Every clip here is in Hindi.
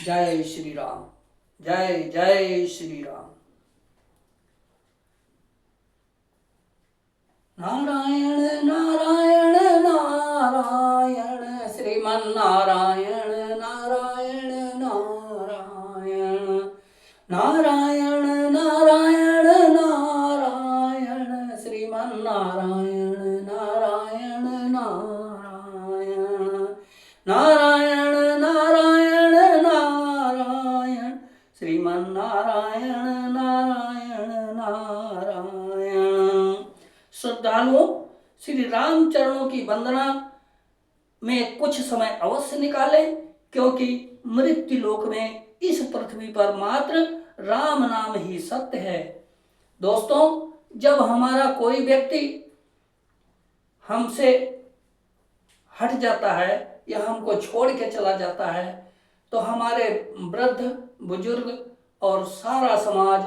जय श्री राम। जय जय श्री राम। नारायण नारायण नारायण श्रीमन नारायण नारायण नारायण नारायण नारायण नारायण श्रीमन नारायण नारायण नारायण नारायण नारायण नारायण श्रीमन नारायण नारायण नारायण। श्रद्धालुओं, श्री राम चरणों की वंदना में कुछ समय अवश्य निकालें, क्योंकि मृत्यु लोक में इस पृथ्वी पर मात्र राम नाम ही सत्य है। दोस्तों, जब हमारा कोई व्यक्ति हमसे हट जाता है या हमको छोड़ के चला जाता है तो हमारे वृद्ध बुजुर्ग और सारा समाज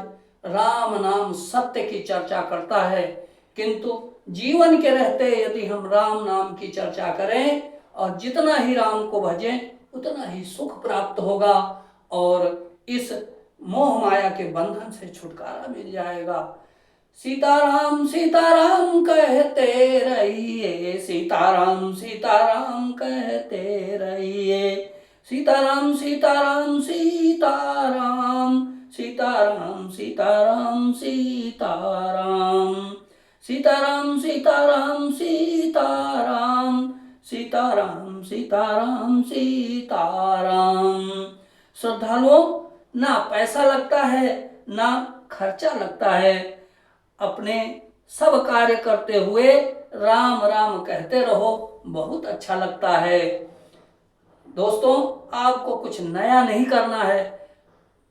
राम नाम सत्य की चर्चा करता है। किंतु जीवन के रहते यदि हम राम नाम की चर्चा करें और जितना ही राम को भजें उतना ही सुख प्राप्त होगा और इस मोह माया के बंधन से छुटकारा मिल जाएगा। सीताराम सीताराम कहते रहिए, सीताराम सीताराम कहते रहिए, सीताराम सीताराम सीताराम सीताराम सीताराम सीताराम सीताराम सीताराम सीताराम सीताराम सीताराम सीताराम। श्रद्धालुओं, ना पैसा लगता है ना खर्चा लगता है, अपने सब कार्य करते हुए राम राम कहते रहो, बहुत अच्छा लगता है। दोस्तों, आपको कुछ नया नहीं करना है।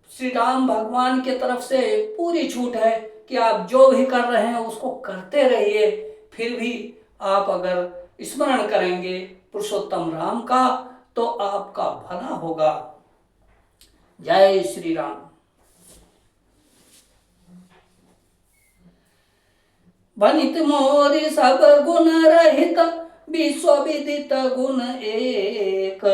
श्री राम भगवान के तरफ से पूरी छूट है कि आप जो भी कर रहे हैं उसको करते रहिए। फिर भी आप अगर स्मरण करेंगे पुरुषोत्तम राम का तो आपका भला होगा। जय श्री राम। बनित मोरि सब गुण रहित, विश्व विदित गुण एक,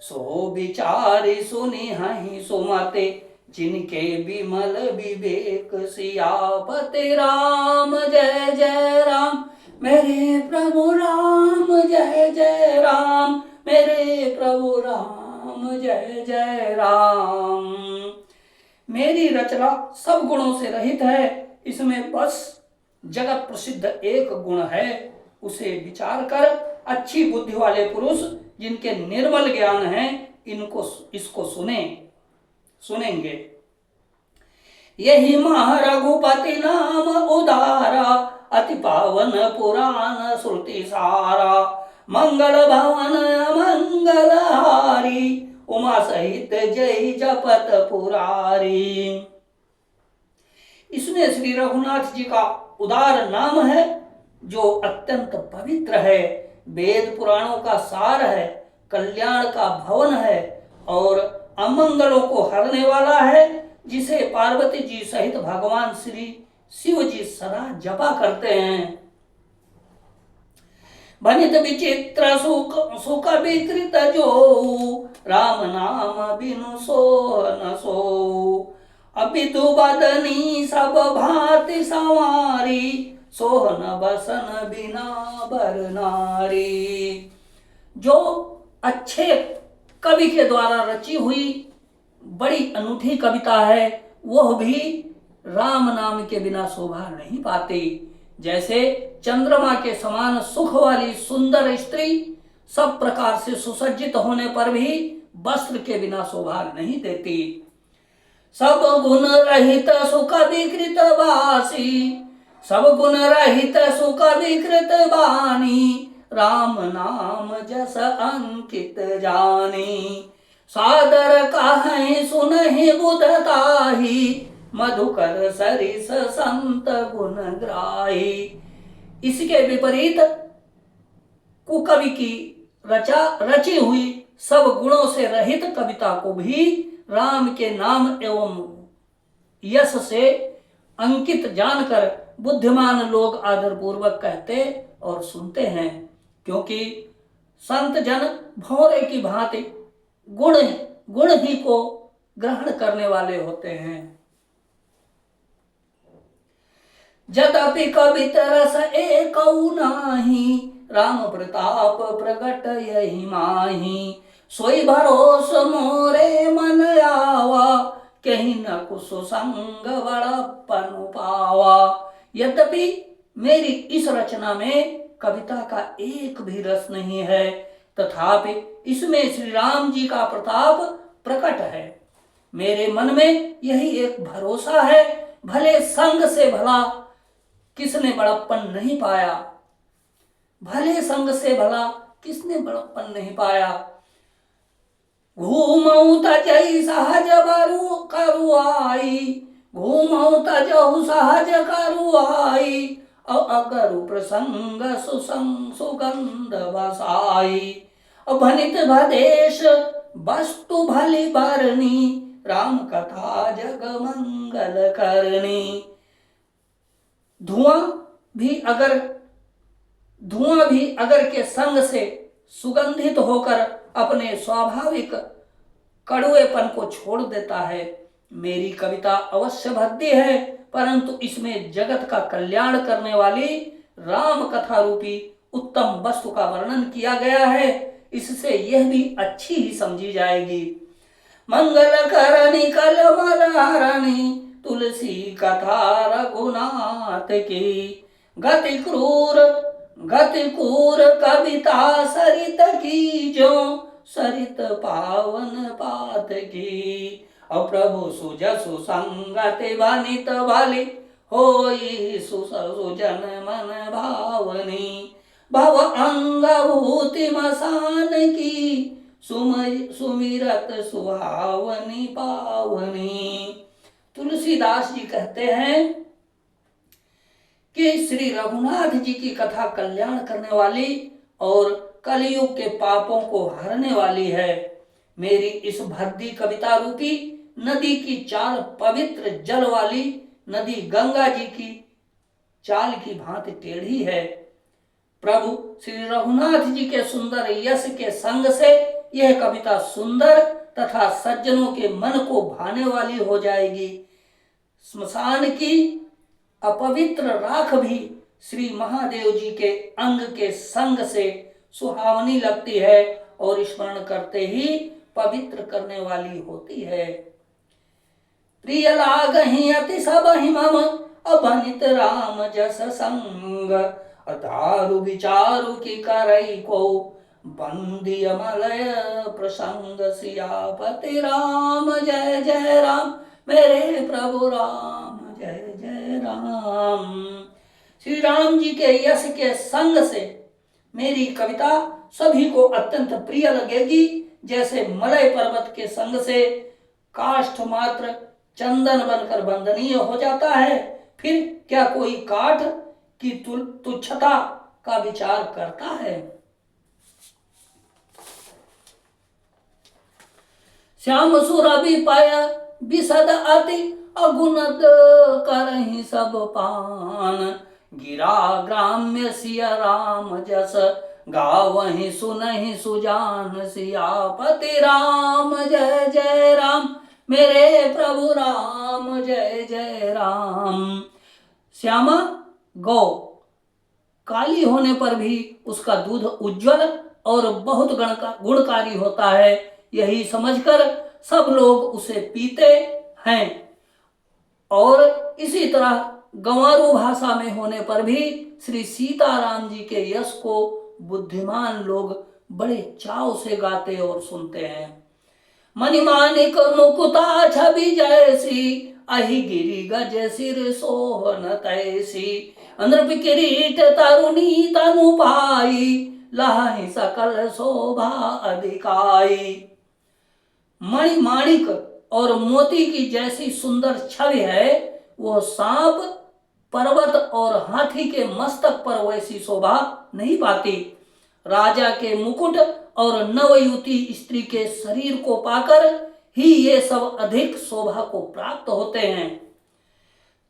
सो विचारि सुनि हहि सुमते, जिनके विमल विवेक। सियापति राम जय जय राम, मेरे प्रभु राम जय जय राम, मेरे प्रभु राम जय जय राम। मेरी रचना सब गुणों से रहित है, इसमें बस जगत प्रसिद्ध एक गुण है, उसे विचार कर अच्छी बुद्धि वाले पुरुष जिनके निर्मल ज्ञान है इसको सुनेंगे। यही महा रघुपति नाम उदारा, अति पावन पुराण श्रुति सारा, मंगल भवन मंगल हारी, उमा सहित जय जपत पुरारी। इसमें श्री रघुनाथ जी का उदार नाम है जो अत्यंत पवित्र है, वेद पुराणों का सार है, कल्याण का भवन है और अमंगलों को हरने वाला है, जिसे पार्वती जी सहित भगवान श्री शिव जी सदा जपा करते हैं। बनित विचित्र सुख विकृत जो, राम नाम बिनु सो न सो, अपितु बदनी सब भांति संवारी, सोहन बसन बिना बर नारी। जो अच्छे कवि के द्वारा रची हुई बड़ी अनूठी कविता है, वह भी राम नाम के बिना शोभा नहीं पाती। जैसे चंद्रमा के समान सुख वाली सुंदर स्त्री सब प्रकार से सुसज्जित होने पर भी वस्त्र के बिना शोभा नहीं देती। सब गुण रहित सुख विकृत वासी, सब गुण रहित सुख विकृत बानी, राम नाम जस अंकित जानी। सादर काहै सुनहि बुधताही, मधुकर सरिस संत गुण ग्राही। इसके विपरीत कुकवि की रची हुई सब गुणों से रहित कविता को भी राम के नाम एवं यश से अंकित जानकर बुद्धिमान लोग आदरपूर्वक कहते और सुनते हैं, क्योंकि संत जन भौरे की भांति गुण ही को ग्रहण करने वाले होते हैं। जदपि कवित रस एकौ नाही, राम प्रताप प्रगट यही माही। सोई भरोस मोरे मन आवा, कहीं न कुछ संग बड़प्पन पावा। यद्यपि मेरी इस रचना में कविता का एक भी रस नहीं है, तथापि इसमें श्री राम जी का प्रताप प्रकट है। मेरे मन में यही एक भरोसा है, भले संग से भला किसने बड़प्पन नहीं पाया, भले संग से भला किसने बड़प्पन नहीं पाया। घूमऊ तजहि सहज बरु करुआई, घूमऊ तजहु सहज करुआई। अगरु प्रसंग सुगंध बसाई। भनित भदेश वस्तु भली बरनी, राम कथा जग मंगल करनी। धुआं भी अगर के संग से सुगंधित होकर अपने स्वाभाविक कड़वेपन को छोड़ देता है। मेरी कविता अवश्य भद्दी है, परंतु इसमें जगत का कल्याण करने वाली राम कथा रूपी उत्तम वस्तु का वर्णन किया गया है। इससे यह भी अच्छी ही समझी जाएगी। मंगल करनी कलमल हरणी, तुलसी कथा रघुनाथ की। गति क्रूर कविता सरित की, जो सरित पावन पात की। और प्रभु सुजसु संगति बनित भली, होई सुजन मन भावनी। भव अंगभूति मसान की, सुमिरत सुहावनी पावनी। तुलसीदास जी कहते हैं कि श्री रघुनाथ जी की कथा कल्याण करने वाली और कलयुग के पापों को हरने वाली है। मेरी इस भद्दी कविता रूपी नदी की चाल पवित्र जल वाली नदी गंगा जी की चाल की भांति टेढ़ी है। प्रभु श्री रघुनाथ जी के सुंदर यश के संग से यह कविता सुंदर तथा सज्जनों के मन को भाने वाली हो जाएगी। स्मशान की अपवित्र राख भी श्री महादेव जी के अंग के संग से सुहावनी लगती है और स्मरण करते ही पवित्र करने वाली होती है। प्रिय लागहि अति सबहि मम, अभनित राम जस संग। दारु विचारु की करई को, बंदी मलय प्रसंग। सियापति राम जय जय राम, मेरे प्रभु राम जय जय राम। श्री राम जी के यश के संग से मेरी कविता सभी को अत्यंत प्रिय लगेगी। जैसे मलय पर्वत के संग से काष्ठ मात्र चंदन बनकर वंदनीय हो जाता है, फिर क्या कोई काठ की तुच्छता का विचार करता है। श्याम सुरभि पाया विशद अति, अगुणद करहि सब पान। गिरा ग्राम्य सिया राम जस, गावहि सुनहि सुजान। सियापति राम जय जय राम, मेरे प्रभु राम जय जय राम। श्यामा गौ काली होने पर भी उसका दूध उज्जवल और बहुत गुणकारी होता है, यही समझकर सब लोग उसे पीते हैं। और इसी तरह गंवारू भाषा में होने पर भी श्री सीताराम जी के यश को बुद्धिमान लोग बड़े चाव से गाते और सुनते हैं। मणिमाणिक मुकुता छवि जैसी, अहि गिरि गज सिर सोहन तैसी। नृप किरीट तरुणी तनु पाई, लहहि सकल शोभा अधिकाई। मणिमाणिक और मोती की जैसी सुंदर छवि है, वो सांप, पर्वत और हाथी के मस्तक पर वैसी शोभा नहीं पाती। राजा के मुकुट और नवयुवती स्त्री के शरीर को पाकर ही ये सब अधिक शोभा को प्राप्त होते हैं।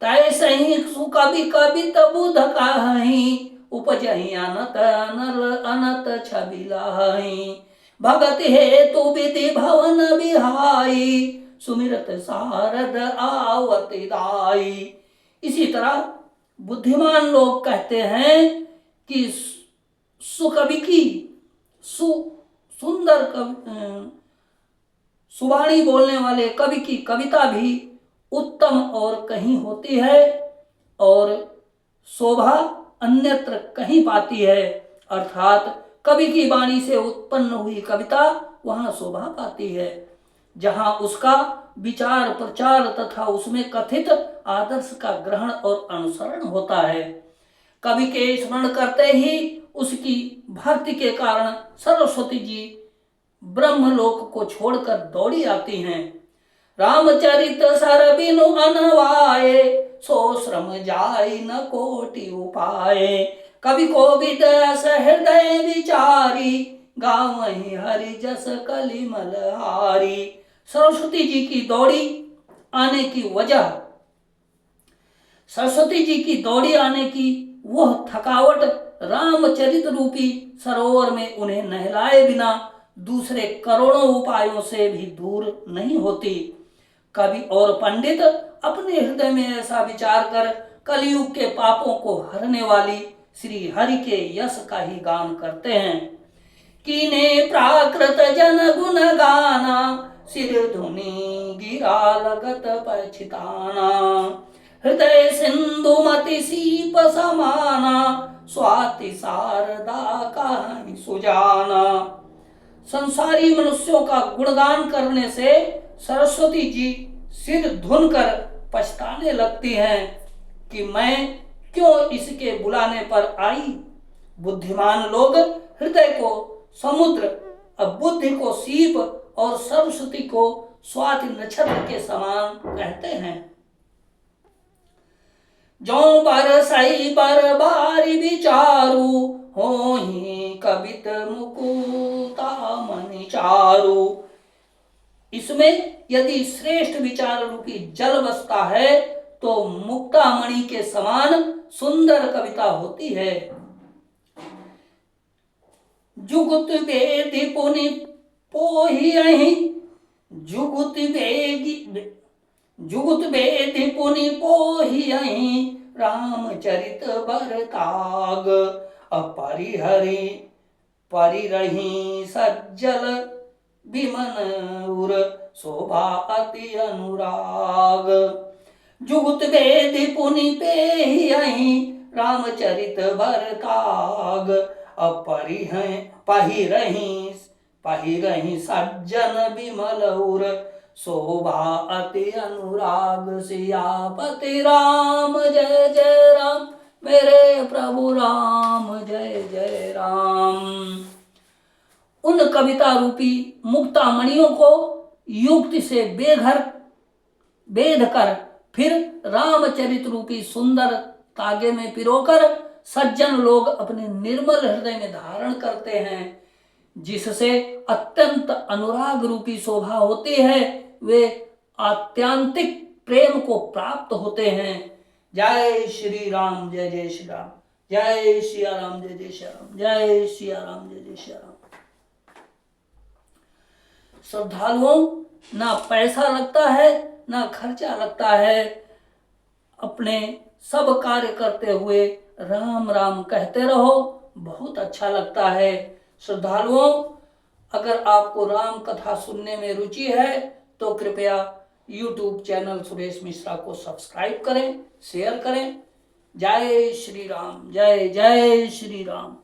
तैसे ही सुकवि कवित बुध कहि, उपजहि अनत अनल अनत छवि लहि। भगत हेतु विधि भवन बिहाई, सुमिरत सारद आवत दाई। इसी तरह बुद्धिमान लोग कहते हैं कि सुकवि की सुंदर सुवाणी बोलने वाले कवि की कविता भी उत्तम और कहीं होती है और शोभा अन्यत्र कहीं पाती है। अर्थात कवि की वाणी से उत्पन्न हुई कविता वहां शोभा पाती है जहां उसका विचार प्रचार तथा उसमें कथित आदर्श का ग्रहण और अनुसरण होता है। कवि के स्मरण करते ही उसकी भक्ति के कारण सरस्वती जी ब्रह्मलोक को छोड़कर दौड़ी आती हैं। रामचरित सर बिनु अनवाए, सो श्रम जाय न कोटि उपाय। कवि को विदस हृदय विचारी, गावहि हरि जस कलिमल हारी। सरस्वती जी की दौड़ी आने की वजह, सरस्वती जी की दौड़ी आने की वह थकावट रामचरित रूपी सरोवर में उन्हें नहलाए बिना दूसरे करोड़ों उपायों से भी दूर नहीं होती। कवि और पंडित अपने हृदय में ऐसा विचार कर कलयुग के पापों को हरने वाली श्री हरि के यश का ही गान करते हैं। कीने प्राकृत जन गुण गाना, सिर धुनि गिरा लगत पछिताना। हृदय सिंधु मति सीप समाना, स्वाति शारदा कहानी सुजाना। संसारी मनुष्यों का गुणगान करने से सरस्वती जी सिर धुन कर पछताने लगती हैं कि मैं क्यों इसके बुलाने पर आई। बुद्धिमान लोग हृदय को समुद्र, बुद्धि को सीप और सरस्वती को स्वाति नक्षत्र के समान कहते हैं। जो बरसई बरबारी विचारू, होहि कवित मुकुता मनि चारू। इसमें यदि श्रेष्ठ विचार रूपी जल बसता है तो मुक्तामणि के समान सुंदर कविता होती है। जुगुत वेदी पुनि पोहियहि, जुगुत वेदी पुनि पोहियहि। रामचरित बरताग, अपरिहरि परिरहि सज्जल बिमन उर। शोभा अति अनुराग। जुगुत वेदी पुनि पेहियहि, रामचरित बरताग। पहिरहि सज्जन बिमल उर। शोभा अति अनुराग। सियापति राम जय जय राम, मेरे प्रभु राम जय जय राम। उन कविता रूपी मुक्तामणियों को युक्ति से बेध कर फिर रामचरित रूपी सुंदर तागे में पिरोकर सज्जन लोग अपने निर्मल हृदय में धारण करते हैं, जिससे अत्यंत अनुराग रूपी शोभा होती है। वे आत्यांतिक प्रेम को प्राप्त होते हैं। जय श्री राम जय जय श्री राम, जय सिया राम जय जय सिया राम, जय सिया राम जय जय सिया राम। श्रद्धालुओं, ना पैसा लगता है ना खर्चा लगता है। अपने सब कार्य करते हुए राम राम कहते रहो, बहुत अच्छा लगता है। श्रद्धालुओं, अगर आपको राम कथा सुनने में रुचि है तो कृपया YouTube चैनल सुरेश मिश्रा को सब्सक्राइब करें, शेयर करें। जय श्री राम, जय जय श्री राम।